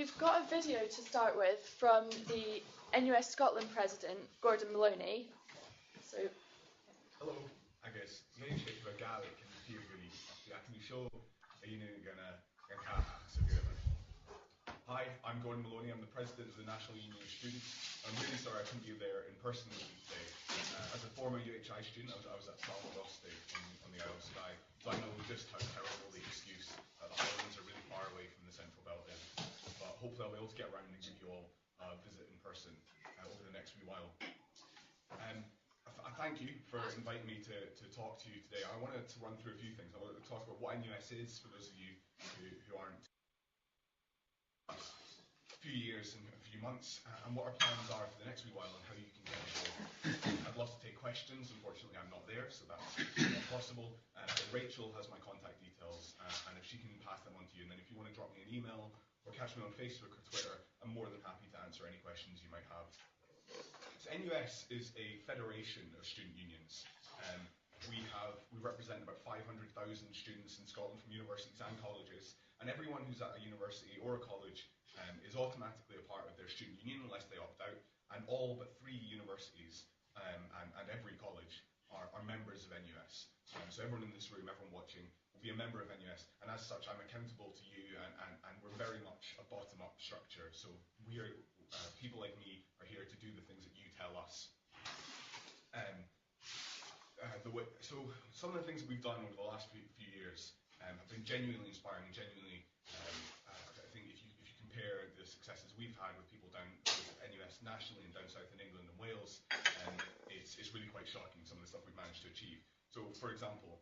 we've got a video to start with from the NUS Scotland President, Gordon Maloney. So, hello, agus léimh sé Gaelic and Fíorgulí. I can show Hi, I'm Gordon Maloney. I'm the President of the National Union of Students. I'm really sorry I couldn't be there in person with you today. As a former UHI student, I was at Salford State on the Isle of Skye, so I know just how terrible the excuse that the Highlands are really far away from the Central Belt is. But hopefully I'll be able to get around and give you all a visit in person over the next wee while. I thank you for inviting me to talk to you today. I wanted to run through a few things. I wanted to talk about what NUS is for those of you who aren't. A few years and a few months, and what our plans are for the next wee while and how you can get involved. I'd love to take questions. Unfortunately, I'm not there, so that's not possible. But Rachel has my contact details, and if she can pass them on to you, and then if you want to drop me an email or catch me on Facebook or Twitter, I'm more than happy to answer any questions you might have. So NUS is a federation of student unions. We represent about 500,000 students in Scotland from universities and colleges, and everyone who's at a university or a college is automatically a part of their student union unless they opt out, and all but 3 universities and every college are members of NUS. So everyone in this room, everyone watching, will be a member of NUS, and as such I'm accountable to you, and we're very much a bottom-up structure, so we are, people like me are here to do the things that you tell us. So some of the things that we've done over the last few years have been genuinely inspiring and genuinely, I think if you compare the successes we've had with people down with NUS nationally and down south in England and Wales, it's really quite shocking some of the stuff we've managed to achieve. So for example,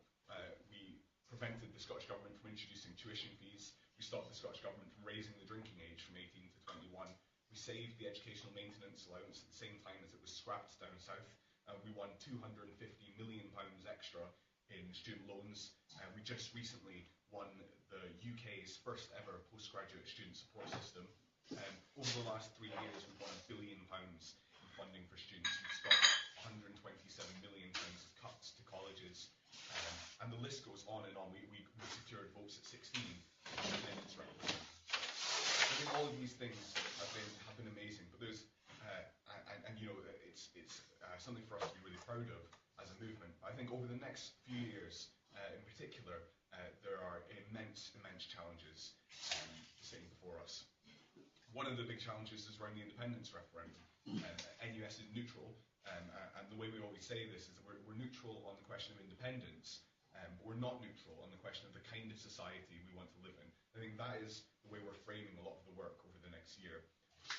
we prevented the Scottish Government from introducing tuition fees. We stopped the Scottish Government from raising the drinking age from 18 to 21. We saved the educational maintenance allowance at the same time as it was scrapped down south. We won £250 million extra in student loans. We just recently won the UK's first ever postgraduate student support system. Over the last 3 years, we've won £1 billion in funding for students. We've stopped £127 million of cuts to colleges. And the list goes on and on. We secured votes at 16 independence referendum. I think all of these things have been amazing, but there's it's something for us to be really proud of as a movement. I think over the next few years, in particular, there are immense challenges sitting before us. One of the big challenges is around the independence referendum. NUS is neutral, and the way we always say this is that we're neutral on the question of independence, but we're not neutral on the question of the kind of society we want to live in. I think that is the way we're framing a lot of the work over the next year.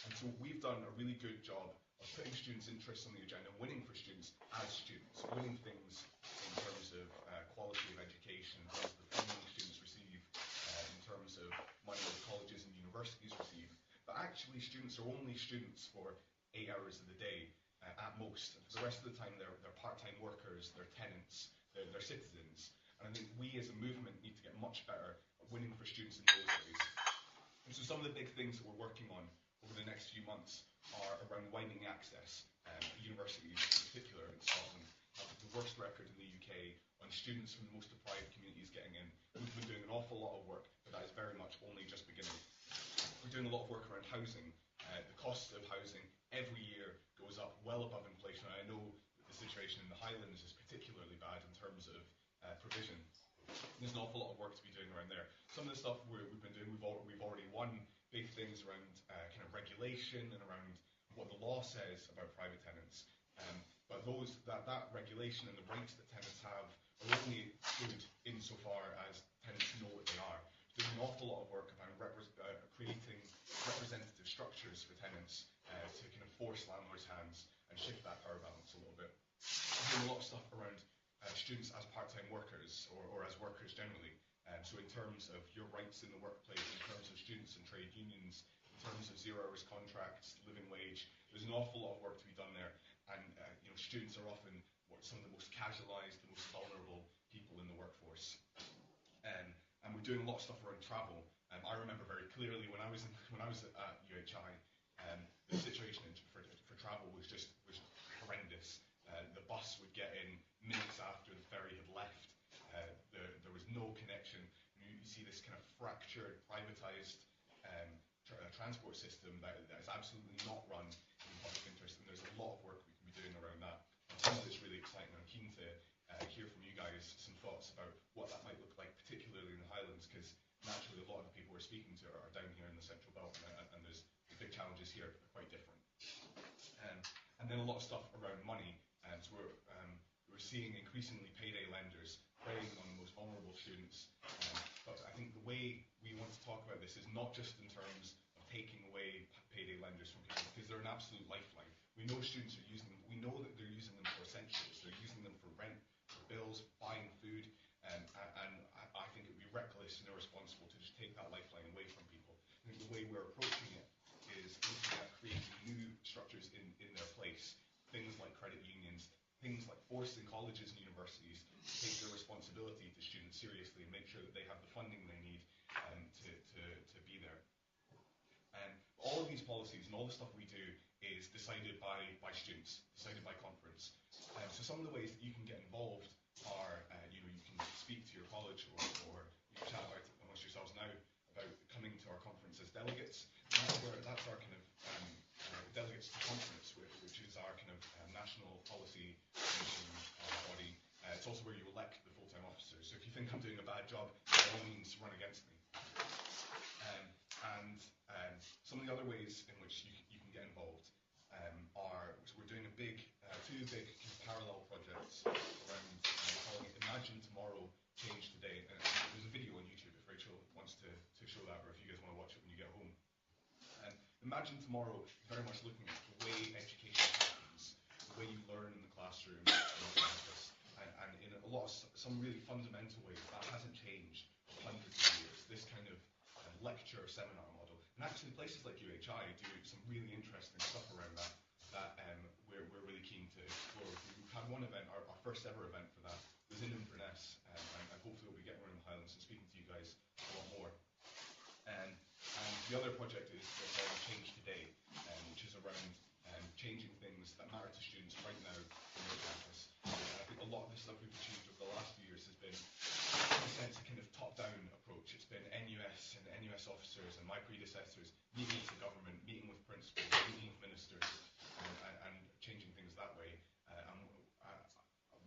And so we've done a really good job of putting students' interests on the agenda, winning for students as students, winning things in terms of quality of education, in terms of the funding students receive, in terms of money that colleges and universities receive. But actually, students are only students for 8 hours of the day at most. The rest of the time, they're part-time workers, they're tenants, they're citizens. And I think we as a movement need to get much better at winning for students in those ways. And so some of the big things that we're working on over the next few months are around widening access. Universities in particular in Scotland have the worst record in the UK on students from the most deprived communities getting in. We've been doing an awful lot of work, but that is very much only just beginning. We're doing a lot of work around housing. The cost of housing every year goes up well above inflation. I know that the situation in the Highlands is particularly bad in terms of provision. There's an awful lot of work to be doing around there. Some of the stuff we've been doing, we've already won big things around kind of regulation and around what the law says about private tenants. But that regulation and the rights that tenants have are only good insofar as tenants know what they are. There's an awful lot of work about creating representative structures for tenants to kind of force landlords' hands and shift that power balance a little bit. We're doing a lot of stuff around students as part-time workers or as workers generally. So in terms of your rights in the workplace, in terms of students and trade unions, in terms of 0 hours contracts, living wage, there's an awful lot of work to be done there. And students are often some of the most casualised, the most vulnerable people in the workforce. And we're doing a lot of stuff around travel. I remember very clearly when I was at UHI, the situation for travel was horrendous. The bus would get in minutes after the ferry had left. There was no connection. You see this kind of fractured, privatised transport system that is absolutely not run in public interest, and there's a lot of work we can be doing around that. And some of it's really exciting. I'm keen to hear from you guys some thoughts about what that might look like, particularly in the Highlands, because naturally a lot of the people we're speaking to are down here in the Central Belt, and there's the big challenges here are quite different. And then a lot of stuff around money. So we're seeing increasingly payday lenders preying on the most vulnerable students. But I think the way we want to talk about this is not just in terms of taking away payday lenders from people, because they're an absolute lifeline. We know students are using them. We know that they're using them for essentials. They're using them for rent, for bills, buying food. And I think it would be reckless and irresponsible to just take that lifeline away from people. I think the way we're approaching it is looking at creating new structures in their place. Things like credit unions, things like forcing colleges and universities to take their responsibility to students seriously and make sure that they have the funding they need to be there. And all of these policies and all the stuff we do is decided by students, decided by conference. So some of the ways that you can get involved are, you can speak to your college or you can chat about amongst yourselves now about coming to our conference as delegates. And that's our kind of delegates to conference, which is our kind of national policy commission body. It's also where you elect the full-time officers. So if you think I'm doing a bad job, by all means run against me. And some of the other ways in which you can get involved are, so we're doing two big parallel projects around calling it Imagine Tomorrow, Change Today. And there's a video on YouTube if Rachel wants to show that, or if you guys want to watch it when you get home. Imagine Tomorrow is very much looking at the way education happens, the way you learn in the classroom, in the campus, and in some really fundamental ways that hasn't changed for hundreds of years. This kind of lecture seminar model, and actually places like UHI do some really interesting stuff around that we're really keen to explore. We've had one event, our first ever event for that was in Inverness, and hopefully we'll be getting around the Highlands and speaking to you guys a lot more. And the other project is Change Today, which is around changing things that matter to students right now on their campus. I think a lot of the stuff we've achieved over the last few years has been, in a sense, a kind of top-down approach. It's been NUS and NUS officers and my predecessors meeting with the government, meeting with principals, meeting with ministers, and changing things that way.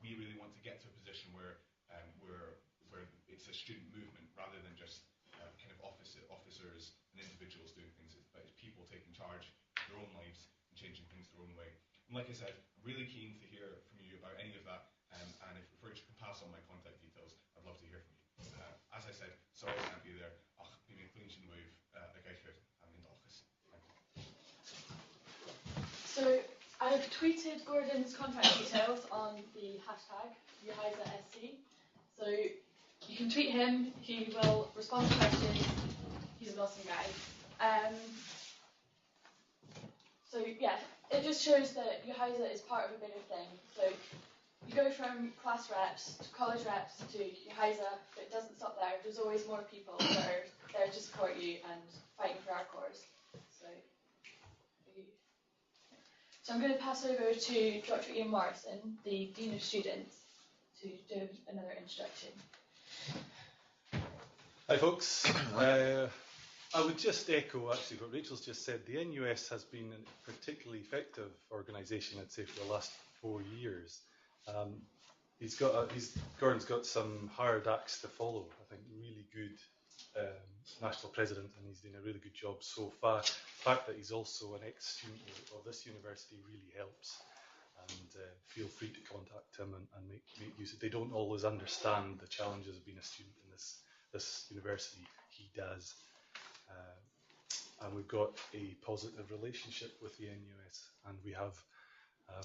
We really want to get to a position where it's a student movement rather than just kind of officers and individuals doing things, but it's people taking charge of their own lives and changing things their own way. And like I said, I'm really keen to hear from you about any of that, and if Rachel can pass on my contact details, I'd love to hear from you. As I said, sorry I can't be there. Bí mé clinchen move gaichir am in office. So I've tweeted Gordon's contact details on the hashtag UHISASC. So you can tweet him, he will respond to questions. He's an awesome guy. So yeah, it just shows that UHISA is part of a bigger thing. So you go from class reps to college reps to UHISA, but it doesn't stop there. There's always more people that are there to support you and fighting for our cause. So I'm going to pass over to Dr. Ian Morrison, the Dean of Students, to do another introduction. Hi folks. I would just echo actually what Rachel's just said. The NUS has been a particularly effective organisation, I'd say, for the last 4 years. Gordon's got some hard acts to follow. I think really good national president, and he's doing a really good job so far. The fact that he's also an ex-student of this university really helps. And feel free to contact him and make use of it. They don't always understand the challenges of being a student in this university. He does. And we've got a positive relationship with the NUS, and we have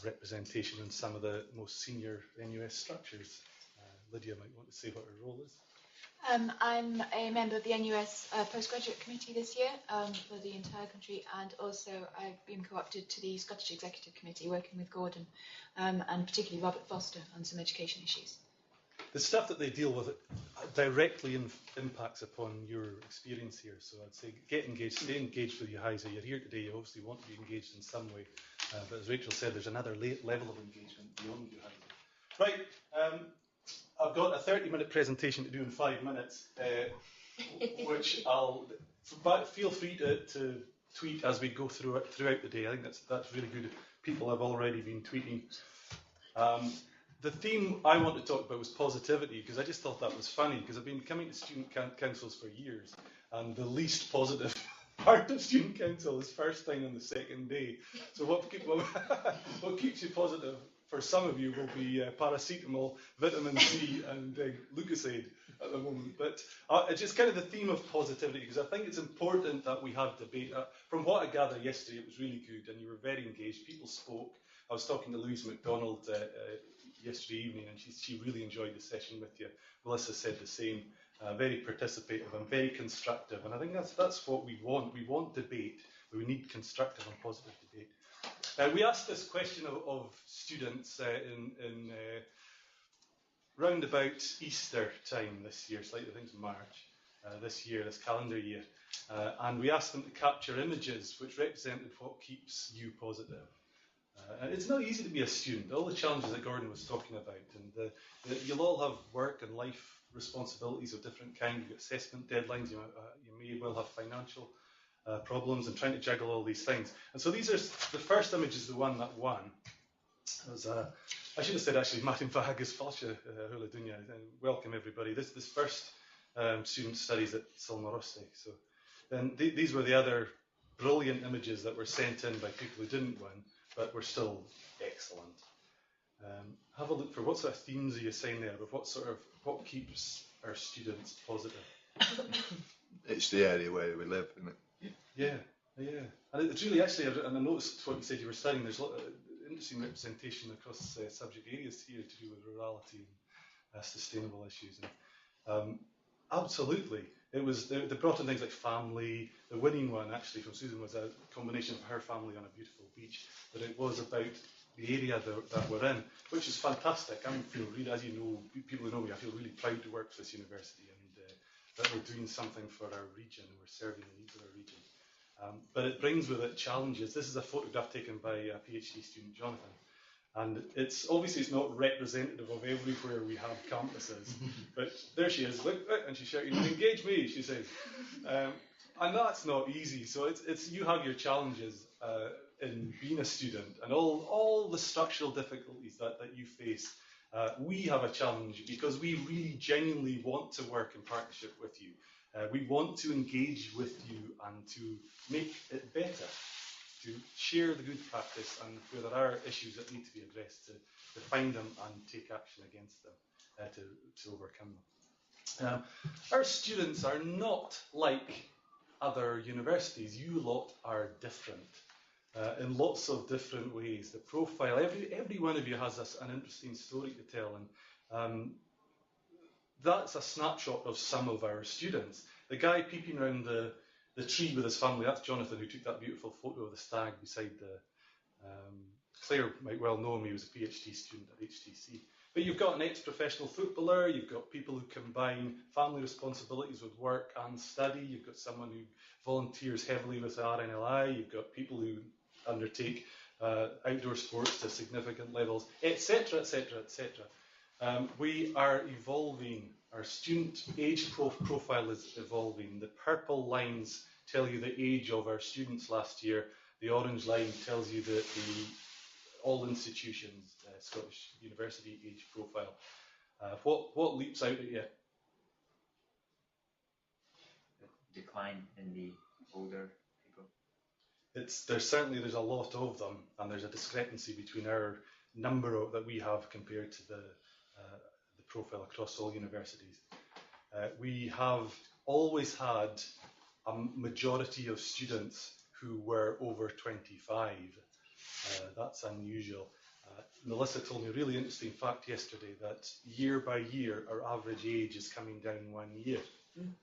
representation in some of the most senior NUS structures. Lydia might want to say what her role is. I'm a member of the NUS Postgraduate Committee this year for the entire country, and also I've been co-opted to the Scottish Executive Committee working with Gordon and particularly Robert Foster on some education issues. The stuff that they deal with directly impacts upon your experience here, so I'd say get engaged, stay engaged with UHISA. You're here today, you obviously want to be engaged in some way, but as Rachel said, there's another level of engagement beyond UHISA. Right, I've got a 30-minute presentation to do in 5 minutes, which but feel free to tweet as we go throughout the day. I think that's really good. People have already been tweeting. The theme I want to talk about was positivity, because I just thought that was funny, because I've been coming to student councils for years, and the least positive part of student council is first thing on the second day. So what keeps you positive for some of you will be paracetamol, vitamin C, and Lucozade at the moment. But it's just kind of the theme of positivity, because I think it's important that we have debate. From what I gathered yesterday, it was really good, and you were very engaged. People spoke. I was talking to Louise MacDonald yesterday evening, and she really enjoyed the session with you. Melissa said the same. Very participative and very constructive, and I think that's what we want. We want debate, but we need constructive and positive debate. We asked this question of students in round about Easter time this year, slightly I think it's March this calendar year, and we asked them to capture images which represented what keeps you positive. And it's not easy to be a student. All the challenges that Gordon was talking about, and you'll all have work and life responsibilities of different kind. You've got assessment deadlines. You may well have financial problems, and trying to juggle all these things. And so these are the first image is the one that won. It was, I should have said actually, Martin Vahagas Falsha Hula Dunya. Welcome everybody. This first student studies at Salmaroste. So then these were the other brilliant images that were sent in by people who didn't win, but were still excellent. Have a look for what sort of themes are you saying there, of what keeps our students positive? It's the area where we live, isn't it? Yeah. And it's really actually, and I noticed what you said you were studying, there's a lot of interesting representation across subject areas here to do with rurality and sustainable issues. And, absolutely. It was, they brought in things like family. The winning one actually from Susan was a combination of her family on a beautiful beach, but it was about the area that we're in, which is fantastic. I feel really, as you know, people who know me, I feel really proud to work for this university, and that we're doing something for our region, and we're serving the needs of our region. But it brings with it challenges. This is a photograph taken by a PhD student, Jonathan, and it's not representative of everywhere we have campuses, but there she is, look, and she's shouting, "Engage me," she says. And that's not easy. So it's you have your challenges in being a student, and all the structural difficulties that you face. We have a challenge because we really genuinely want to work in partnership with you. We want to engage with you and to make it better, to share the good practice, and where there are issues that need to be addressed, to find them and take action against them, to overcome them. Our students are not like other universities. You lot are different in lots of different ways. The profile, every one of you has an interesting story to tell, and that's a snapshot of some of our students. The guy peeping around the tree with his family, that's Jonathan, who took that beautiful photo of the stag beside Claire might well know him, he was a PhD student at HTC. But you've got an ex-professional footballer, you've got people who combine family responsibilities with work and study, you've got someone who volunteers heavily with the RNLI, you've got people who undertake outdoor sports to significant levels, etc., etc., etc. We are evolving. Our student age profile is evolving. The purple lines tell you the age of our students last year. The orange line tells you the all institutions, Scottish University age profile. What leaps out at you? The decline in the older people. There's a lot of them, and there's a discrepancy between our number that we have compared to the profile across all universities. We have always had a majority of students who were over 25. That's unusual. Melissa told me a really interesting fact yesterday that year by year our average age is coming down 1 year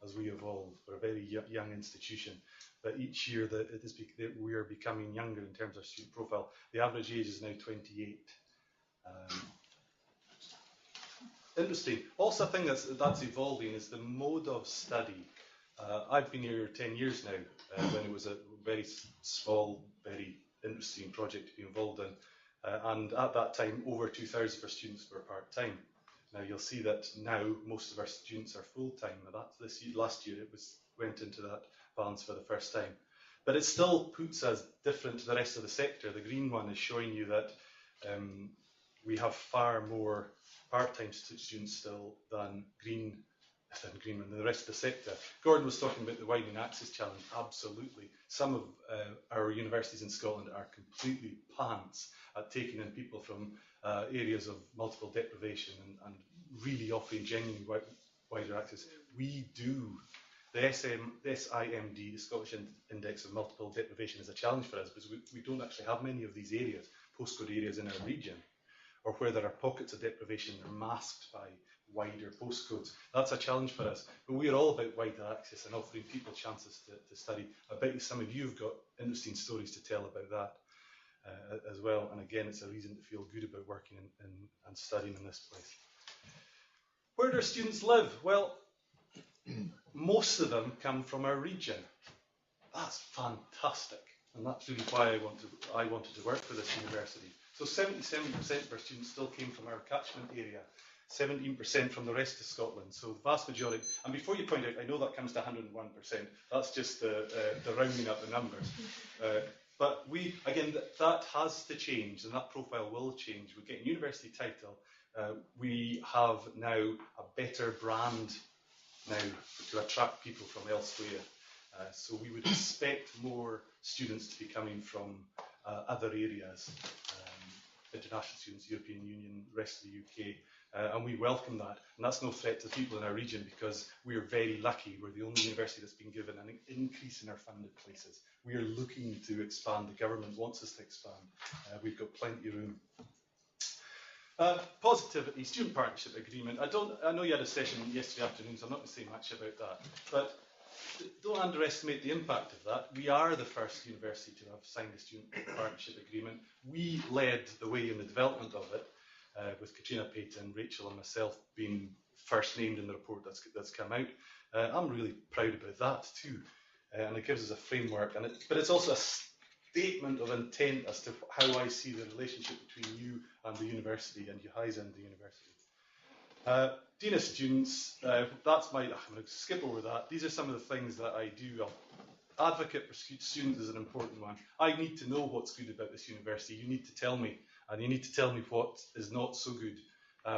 as we evolve. We're a very young institution, but each year that we are becoming younger in terms of student profile. The average age is now 28. Interesting. Also, a thing that's evolving is the mode of study. I've been here 10 years now, when it was a very small, very interesting project to be involved in. And at that time, over 2,000 of our students were part-time. Now, you'll see that now most of our students are full-time. Last year, it went into that balance for the first time. But it still puts us different to the rest of the sector. The green one is showing you that we have far more part-time students still than the rest of the sector. Gordon was talking about the widening access challenge. Absolutely. Some of our universities in Scotland are completely pants at taking in people from areas of multiple deprivation and really offering genuine wider access. We do. The SIMD, the Scottish Index of Multiple Deprivation, is a challenge for us because we don't actually have many of these areas, postcode areas in our region, or where there are pockets of deprivation that are masked by wider postcodes. That's a challenge for us. But we are all about wider access and offering people chances to study. I bet you some of you have got interesting stories to tell about that as well. And again, it's a reason to feel good about working and studying in this place. Where do our students live? Well, most of them come from our region. That's fantastic. And that's really why I wanted to work for this university. So 77% of our students still came from our catchment area, 17% from the rest of Scotland. So the vast majority, and before you point out, I know that comes to 101%. That's just the rounding up the numbers. But that has to change, and that profile will change. We're getting university title. We have now a better brand now to attract people from elsewhere. So we would expect more students to be coming from other areas, international students, European Union, rest of the UK, and we welcome that. And that's no threat to the people in our region because we are very lucky. We're the only university that's been given an increase in our funded places. We are looking to expand. The government wants us to expand. We've got plenty of room. Positivity, student partnership agreement. I know you had a session yesterday afternoon, so I'm not going to say much about that. But don't underestimate the impact of that. We are the first university to have signed a student partnership agreement. We led the way in the development of it, with Katrina Payton, Rachel and myself being first named in the report that's come out. I'm really proud about that too. And it gives us a framework, but it's also a statement of intent as to how I see the relationship between you and the university, and UHISA and the university. Dean of Students, I'm going to skip over that. These are some of the things that I do. Advocate for students is an important one. I need to know what's good about this university. You need to tell me, and you need to tell me what is not so good.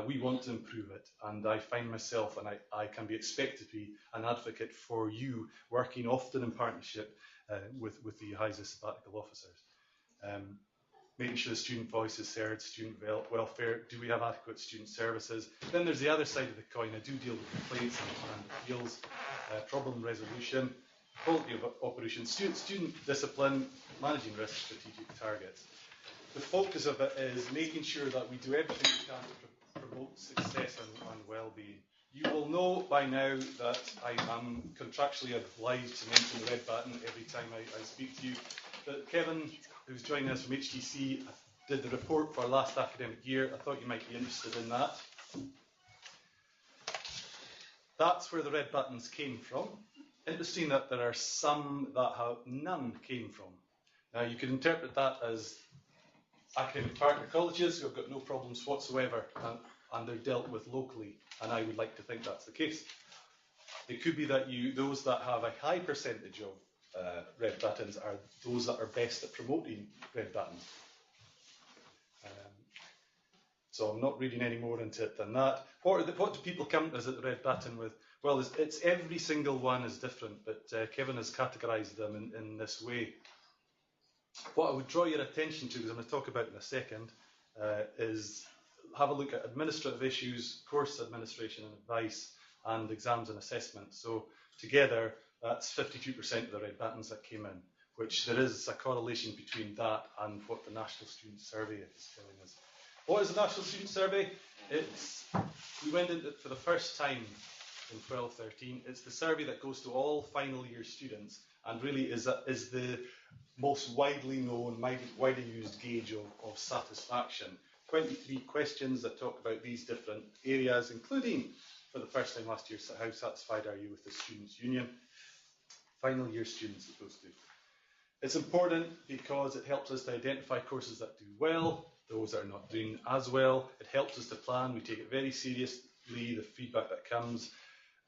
We want to improve it, and I find myself, and I can be expected to be an advocate for you, working often in partnership with the UHISA sabbatical officers. Making sure the student voice is heard, student welfare, do we have adequate student services? Then there's the other side of the coin. I do deal with complaints and appeals, problem resolution, quality of operations, student discipline, managing risk, strategic targets. The focus of it is making sure that we do everything we can to promote success and well-being. You will know by now that I am contractually obliged to mention the red button every time I speak to you. But Kevin, who's joining us from HTC, did the report for our last academic year. I thought you might be interested in that. That's where the red buttons came from. Interesting that there are some that none came from. Now you could interpret that as academic partner colleges who have got no problems whatsoever and they're dealt with locally, and I would like to think that's the case. It could be that those that have a high percentage of red buttons are those that are best at promoting red buttons. So I'm not reading any more into it than that. What do people come as at the red button with? Well, it's every single one is different, but Kevin has categorised them in this way. What I would draw your attention to, because I'm going to talk about in a second, is have a look at administrative issues, course administration and advice, and exams and assessment. So together, that's 52% of the red buttons that came in, which there is a correlation between that and what the National Student Survey is telling us. What is the National Student Survey? We went into it for the first time in 12-13. It's the survey that goes to all final year students and really is the most widely known, widely used gauge of satisfaction. 23 questions that talk about these different areas, including, for the first time last year, how satisfied are you with the Students' Union? Final year students supposed to. It's important because it helps us to identify courses that do well, those that are not doing as well. It helps us to plan. We take it very seriously, the feedback that comes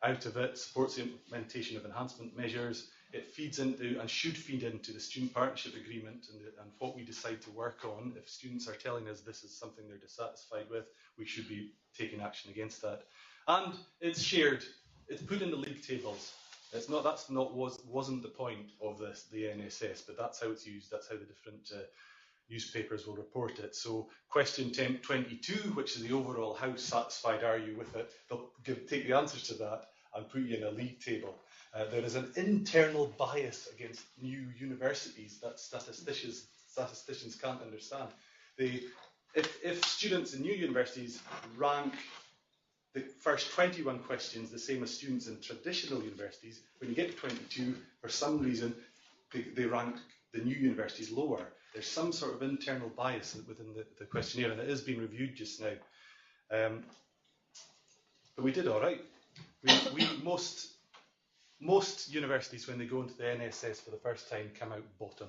out of it, supports the implementation of enhancement measures. It feeds into and should feed into the student partnership agreement and what we decide to work on. If students are telling us this is something they're dissatisfied with, we should be taking action against that. And it's shared. It's put in the league tables. It's not. Wasn't the point of the NSS, but that's how it's used. That's how the different newspapers will report it. So question 22, which is the overall, how satisfied are you with it? They'll take the answers to that and put you in a league table. There is an internal bias against new universities that statisticians can't understand. If students in new universities rank the first 21 questions the same as students in traditional universities, when you get to 22, for some reason, they rank the new universities lower. There's some sort of internal bias within the questionnaire, and it is being reviewed just now. But we did all right. Most universities, when they go into the NSS for the first time, come out bottom.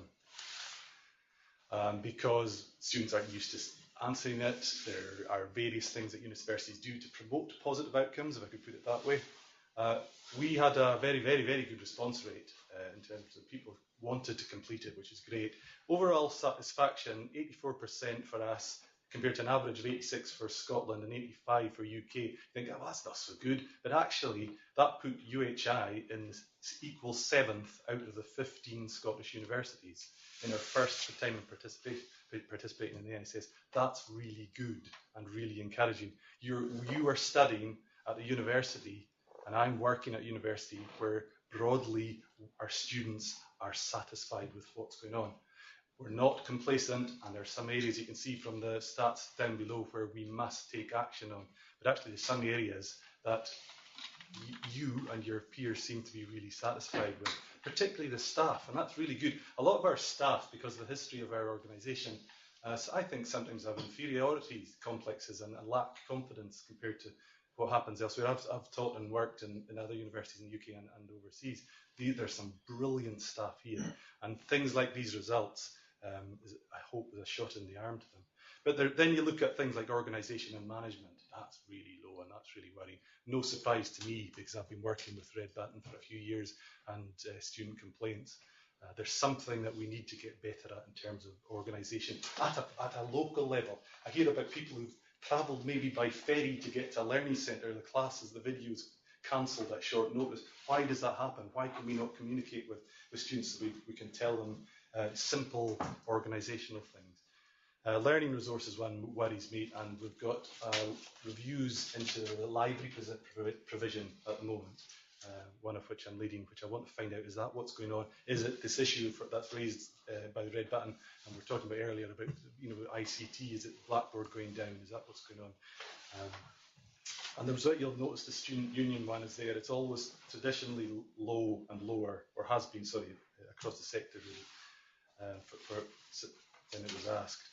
Because students aren't used to answering it. There are various things that universities do to promote positive outcomes, if I could put it that way. We had a very, very, very good response rate in terms of people wanted to complete it, which is great. Overall satisfaction, 84% for us, compared to an average of 86 for Scotland and 85 for UK. You think, oh, that's not so good. But actually, that put UHI in equal 7th out of the 15 Scottish universities in our first time in participating in the NSS. That's really good and really encouraging. You are studying at a university, and I'm working at a university where broadly our students are satisfied with what's going on. We're not complacent, and there are some areas you can see from the stats down below where we must take action on. But actually there's some areas that you and your peers seem to be really satisfied with, particularly the staff, and that's really good. A lot of our staff, because of the history of our organisation, I think sometimes have inferiority complexes and lack confidence compared to what happens elsewhere. I've taught and worked in other universities in the UK and overseas. There's some brilliant staff here, and things like these results, I hope, is a shot in the arm to them. But then you look at things like organisation and management. That's really low, and that's really worrying. No surprise to me, because I've been working with Red Button for a few years and student complaints. There's something that we need to get better at in terms of organisation at a local level. I hear about people who've travelled maybe by ferry to get to a learning centre. The classes, the videos cancelled at short notice. Why does that happen? Why can we not communicate with students so we can tell them simple organisational things? Learning resources one worries me, and we've got reviews into the library provision at the moment. One of which I'm leading, which I want to find out, is that what's going on? Is it this issue that's raised by the Red Button, and we were talking about earlier about ICT, is it Blackboard going down? Is that what's going on? And there's what you'll notice, the student union one is there. It's always traditionally low and lower, or has been, sorry, across the sector really, when it was asked.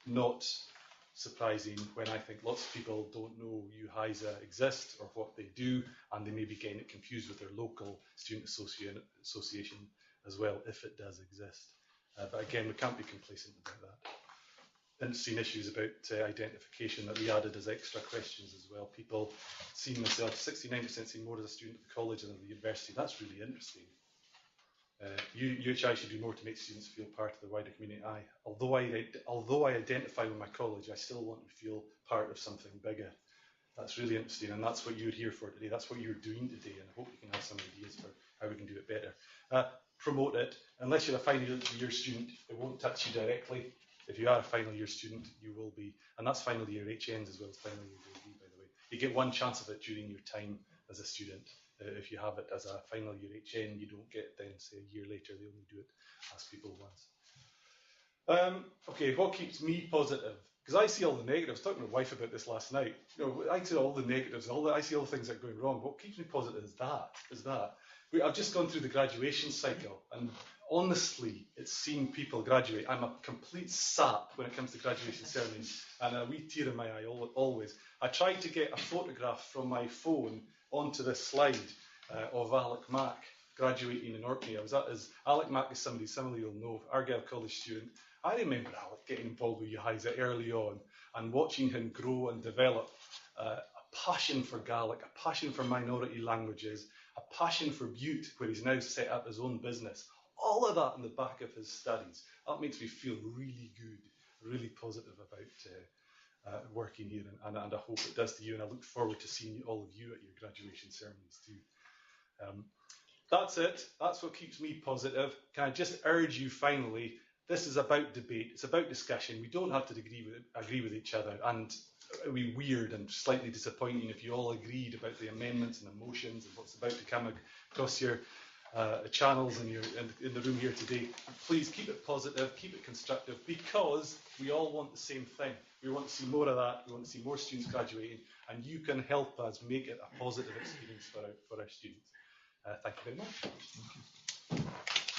Not surprising when I think lots of people don't know UHISA exists or what they do, and they may be getting it confused with their local student association as well, if it does exist. But again, we can't be complacent about that. Interesting issues about identification that we added as extra questions as well. People seeing themselves, 69% see more as a student at the college than at the university. That's really interesting. UHI should do more to make students feel part of the wider community. Although I identify with my college, I still want to feel part of something bigger. That's really interesting, and that's what you're here for today. That's what you're doing today, and I hope you can have some ideas for how we can do it better. Promote it. Unless you're a final year student, it won't touch you directly. If you are a final year student, you will be, and that's final year HNs as well as final year JD, by the way. You get one chance of it during your time as a student. If you have it as a final year HN, you don't get then, say, a year later. They only do it as people once. Okay, what keeps me positive? Because I see all the negatives. I was talking to my wife about this last night. I see all the negatives, I see all the things that are going wrong. What keeps me positive is that. I've just gone through the graduation cycle, and honestly, it's seeing people graduate. I'm a complete sap when it comes to graduation ceremonies, and a wee tear in my eye always. I tried to get a photograph from my phone onto this slide of Alec Mack graduating in Orkney. Alec Mack is somebody some of you will know, Argyll College student. I remember Alec getting involved with UHISA early on and watching him grow and develop a passion for Gaelic, a passion for minority languages, a passion for Butte, where he's now set up his own business. All of that in the back of his studies. That makes me feel really good, really positive about working here, and I hope it does to you, and I look forward to seeing all of you at your graduation ceremonies too. That's it. That's what keeps me positive. Can I just urge you finally, this is about debate, it's about discussion. We don't have to agree with each other, and it would be weird and slightly disappointing if you all agreed about the amendments and the motions and what's about to come across your channels and in the room here today. Please keep it positive, keep it constructive, because we all want the same thing. We want to see more of that. We want to see more students graduating, and you can help us make it a positive experience for our students. Thank you very much.